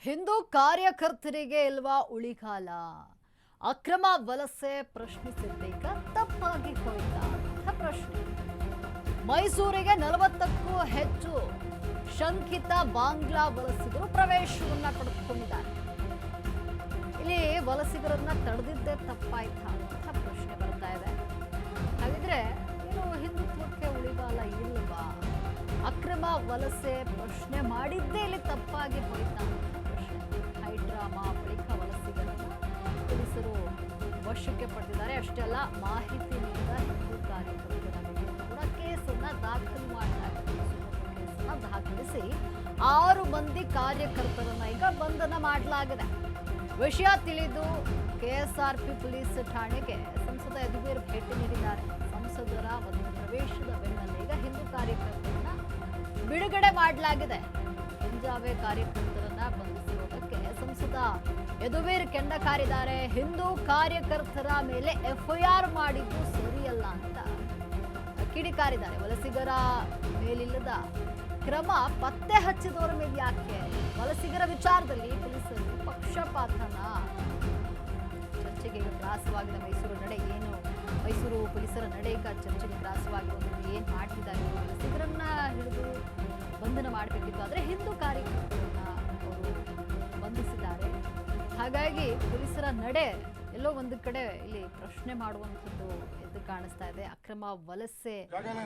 ಹಿಂದೂ ಕಾರ್ಯಕರ್ತರಿಗೆ ಇಲ್ವಾ ಉಳಿಗಾಲ? ಅಕ್ರಮ ವಲಸೆ ಪ್ರಶ್ನಿಸಿದ್ದೀಗ ತಪ್ಪಾಗಿ ಹೋಯ್ತಾ ಅಂತ ಪ್ರಶ್ನೆ. ಮೈಸೂರಿಗೆ 40ಕ್ಕೂ ಹೆಚ್ಚು ಶಂಕಿತ ಬಾಂಗ್ಲಾ ವಲಸಿಗರು ಪ್ರವೇಶವನ್ನ ಪಡೆದುಕೊಂಡಿದ್ದಾರೆ. ಇಲ್ಲಿ ವಲಸಿಗರನ್ನ ತಡೆದಿದ್ದೇ ತಪ್ಪಾಯ್ತಾ ಅಂತ ಪ್ರಶ್ನೆ ಬರ್ತಾ ಇದೆ. ಹಾಗಿದ್ರೆ ಏನು ಹಿಂದುತ್ವಕ್ಕೆ ಉಳಿಗಾಲ ಇಲ್ವಾ? ಅಕ್ರಮ ವಲಸೆ ಪ್ರಶ್ನೆ ಮಾಡಿದ್ದೇ ಇಲ್ಲಿ ತಪ್ಪಾಗಿ ಹೋಯ್ತಾ ಅಂತ ಪ್ರಶ್ನೆ. ಹೈಡ್ರಾಮಾ ಬಳಿಕ ವಲಸಿಗರನ್ನ ಪೊಲೀಸರು ವಶಕ್ಕೆ ಪಡೆದಿದ್ದಾರೆ. ಅಷ್ಟೇ ಅಲ್ಲ, ಮಾಹಿತಿ ನೀಡಿದ ಹಿಂದೂ ಕಾರ್ಯಕರ್ತರ ಮೇಲೆ ಕೂಡ ಕೇಸನ್ನ ದಾಖಲು ಮಾಡಲಾಗಿದೆ. ಕೇಸನ್ನ ದಾಖಲಿಸಿ 6 ಮಂದಿ ಕಾರ್ಯಕರ್ತರನ್ನ ಈಗ ಬಂಧನ ಮಾಡಲಾಗಿದೆ. ವಿಷಯ ತಿಳಿದು ಕೆಎಸ್ಆರ್ಪಿ ಪೊಲೀಸ್ ಠಾಣೆಗೆ ಸಂಸದ ಯದುವೀರ್ ಭೇಟಿ ನೀಡಿದ್ದಾರೆ. ಸಂಸದರ ಒಂದು ಪ್ರವೇಶದ ಬೆನ್ನಲ್ಲೇ ಈಗ ಹಿಂದೂ ಕಾರ್ಯಕರ್ತರನ್ನ ಬಿಡುಗಡೆ ಮಾಡಲಾಗಿದೆ. ಹಿಂಜಾವೇ ಕಾರ್ಯಕರ್ತರನ್ನ ಬಂಧಿಸಿರುವುದಕ್ಕೆ ಸಂಸದ ಯದುವೀರ್ ಕೆಂಡ ಕಾರಿದ್ದಾರೆ. ಹಿಂದೂ ಕಾರ್ಯಕರ್ತರ ಮೇಲೆ ಎಫ್ಐಆರ್ ಮಾಡಿದ್ದು ಸರಿಯಲ್ಲ ಅಂತ ಕಿಡಿಕಾರಿದ್ದಾರೆ. ವಲಸಿಗರ ಮೇಲಿಲ್ಲದ ಕ್ರಮ ಪತ್ತೆ ಹಚ್ಚಿದವರ ಮೇಲೆ ಯಾಕೆ? ವಲಸಿಗರ ವಿಚಾರದಲ್ಲಿ ಪೊಲೀಸರು ಪಕ್ಷಪಾತನ ಚರ್ಚೆಗೆ ಗ್ರಾಸವಾಗಿದೆ. ಮೈಸೂರು ನಡೆ ಏನು? ಮೈಸೂರು ಪೊಲೀಸರ ನಡೆ ಈಗ ಚರ್ಚೆಗೆ ಗ್ರಾಸವಾಗಿರುವುದು ಏನು ಮಾಡ್ತಿದ್ದಾರೆ? ವಲಸಿಗರನ್ನ ಹಿಡಿದು ಬಂಧನ ಮಾಡಬೇಕಿತ್ತು, ಆದರೆ ಹಿಂದೂ ಕಾರ್ಯಕರ್ತರನ್ನ ಅವರು ಬಂಧಿಸಿದ್ದಾರೆ. ಹಾಗಾಗಿ ಪೊಲೀಸರ ನಡೆ ಎಲ್ಲೋ ಒಂದು ಕಡೆ ಇಲ್ಲಿ ಪ್ರಶ್ನೆ ಮಾಡುವಂಥದ್ದು ಎದ್ದು ಕಾಣಿಸ್ತಾ ಇದೆ. ಅಕ್ರಮ ವಲಸೆ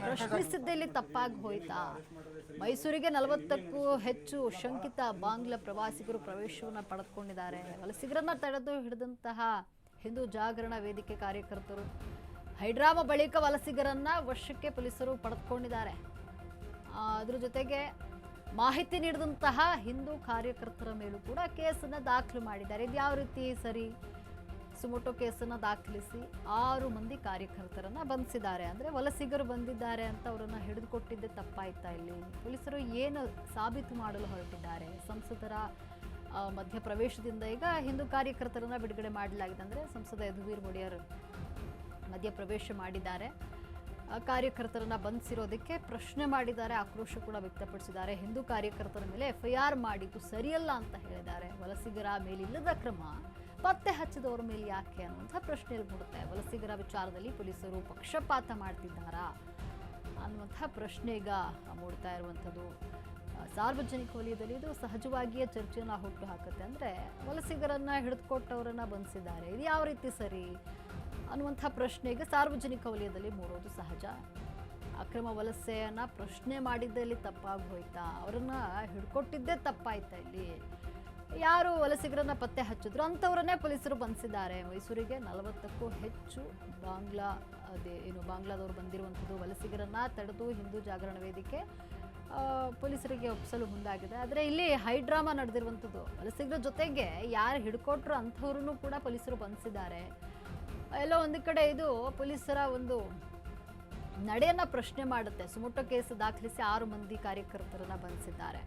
ಪ್ರಶ್ನಿಸಿದ್ದೇ ಇಲ್ಲಿ ತಪ್ಪಾಗಿ ಹೋಯ್ತಾ? ಮೈಸೂರಿಗೆ 40ಕ್ಕೂ ಹೆಚ್ಚು ಶಂಕಿತ ಬಾಂಗ್ಲಾ ಪ್ರವಾಸಿಗರು ಪ್ರವೇಶವನ್ನು ಪಡೆದುಕೊಂಡಿದ್ದಾರೆ. ವಲಸಿಗರನ್ನ ತಡೆದು ಹಿಡಿದಂತಹ ಹಿಂದೂ ಜಾಗರಣ ವೇದಿಕೆ ಕಾರ್ಯಕರ್ತರು ಹೈಡ್ರಾಮಾ ಬಳಿಕ ವಲಸಿಗರನ್ನ ವಶಕ್ಕೆ ಪೊಲೀಸರು ಪಡೆದುಕೊಂಡಿದ್ದಾರೆ. ಅದ್ರ ಜೊತೆಗೆ ಮಾಹಿತಿ ನೀಡಿದಂತಹ ಹಿಂದೂ ಕಾರ್ಯಕರ್ತರ ಮೇಲೂ ಕೂಡ ಕೇಸನ್ನ ದಾಖಲು ಮಾಡಿದ್ದಾರೆ. ಇದು ಯಾವ ರೀತಿ ಸರಿ? ಸುಮೋಟೋ ಕೇಸನ್ನು ದಾಖಲಿಸಿ 6 ಮಂದಿ ಕಾರ್ಯಕರ್ತರನ್ನ ಬಂಧಿಸಿದ್ದಾರೆ. ಅಂದರೆ ವಲಸಿಗರು ಬಂದಿದ್ದಾರೆ ಅಂತ ಅವರನ್ನು ಹಿಡಿದುಕೊಟ್ಟಿದ್ದೆ ತಪ್ಪಾಯ್ತಾ? ಇಲ್ಲಿ ಪೊಲೀಸರು ಏನು ಸಾಬೀತು ಮಾಡಲು ಹೊರಟಿದ್ದಾರೆ? ಸಂಸದರ ಮಧ್ಯಪ್ರವೇಶದಿಂದ ಈಗ ಹಿಂದೂ ಕಾರ್ಯಕರ್ತರನ್ನ ಬಿಡುಗಡೆ ಮಾಡಲಾಗಿದೆ. ಅಂದರೆ ಸಂಸದ ಯದುವೀರ್ ಒಡೆಯರ್ ಮಧ್ಯಪ್ರವೇಶ ಮಾಡಿದ್ದಾರೆ. ಕಾರ್ಯಕರ್ತರನ್ನ ಬಂಧಿಸಿರೋದಕ್ಕೆ ಪ್ರಶ್ನೆ ಮಾಡಿದ್ದಾರೆ, ಆಕ್ರೋಶ ಕೂಡ ವ್ಯಕ್ತಪಡಿಸಿದ್ದಾರೆ. ಹಿಂದೂ ಕಾರ್ಯಕರ್ತರ ಮೇಲೆ ಎಫ್ಐಆರ್ ಮಾಡಿದ್ದು ಸರಿಯಲ್ಲ ಅಂತ ಹೇಳಿದ್ದಾರೆ. ವಲಸಿಗರ ಮೇಲಿಲ್ಲದ ಕ್ರಮ ಪತ್ತೆ ಹಚ್ಚಿದವರ ಮೇಲೆ ಯಾಕೆ ಅನ್ನುವಂಥ ಪ್ರಶ್ನೆಯಲ್ಲಿ ಮೂಡುತ್ತೆ. ವಲಸಿಗರ ವಿಚಾರದಲ್ಲಿ ಪೊಲೀಸರು ಪಕ್ಷಪಾತ ಮಾಡ್ತಿದ್ದಾರಾ ಅನ್ನುವಂಥ ಪ್ರಶ್ನೆ ಈಗ ಮೂಡ್ತಾ ಇರುವಂಥದ್ದು. ಸಾರ್ವಜನಿಕ ವಲಯದಲ್ಲಿ ಇದು ಸಹಜವಾಗಿಯೇ ಚರ್ಚೆಯನ್ನು ಹುಟ್ಟು ಹಾಕುತ್ತೆ. ಅಂದರೆ ವಲಸಿಗರನ್ನ ಹಿಡಿದುಕೊಟ್ಟವರನ್ನ ಬಂಧಿಸಿದ್ದಾರೆ, ಇದು ಯಾವ ರೀತಿ ಸರಿ ಅನ್ನುವಂಥ ಪ್ರಶ್ನೆಗೆ ಸಾರ್ವಜನಿಕ ವಲಯದಲ್ಲಿ ಮೂಡೋದು ಸಹಜ. ಅಕ್ರಮ ವಲಸೆಯನ್ನ ಪ್ರಶ್ನೆ ಮಾಡಿದ್ದಲ್ಲಿ ತಪ್ಪಾಗಿ ಹೋಯ್ತಾ? ಅವರನ್ನ ಹಿಡ್ಕೊಟ್ಟಿದ್ದೇ ತಪ್ಪಾಯ್ತಾ? ಇಲ್ಲಿ ಯಾರು ವಲಸಿಗರನ್ನ ಪತ್ತೆ ಹಚ್ಚಿದ್ರು ಅಂಥವ್ರನ್ನೇ ಪೊಲೀಸರು ಬಂಧಿಸಿದ್ದಾರೆ. ಮೈಸೂರಿಗೆ 40ಕ್ಕೂ ಹೆಚ್ಚು ಬಾಂಗ್ಲಾದವರು ಬಂದಿರುವಂಥದ್ದು. ವಲಸಿಗರನ್ನ ತಡೆದು ಹಿಂದೂ ಜಾಗರಣ ವೇದಿಕೆ ಪೊಲೀಸರಿಗೆ ಒಪ್ಪಿಸಲು ಮುಂದಾಗಿದೆ. ಆದರೆ ಇಲ್ಲಿ ಹೈಡ್ರಾಮಾ ನಡೆದಿರುವಂಥದ್ದು. ವಲಸಿಗರ ಜೊತೆಗೆ ಯಾರು ಹಿಡ್ಕೊಟ್ರು ಅಂಥವ್ರನ್ನು ಕೂಡ ಪೊಲೀಸರು ಬಂಧಿಸಿದ್ದಾರೆ. ಎಲ್ಲೋ ಒಂದು ಕಡೆ ಇದು ಪೊಲೀಸರ ಒಂದು ನಡೆಯನ್ನ ಪ್ರಶ್ನೆ ಮಾಡುತ್ತೆ. ಸುಮೋಟೋ ಕೇಸ್ ದಾಖಲಿಸಿ 6 ಮಂದಿ ಕಾರ್ಯಕರ್ತರನ್ನ ಬಂಧಿಸಿದ್ದಾರೆ.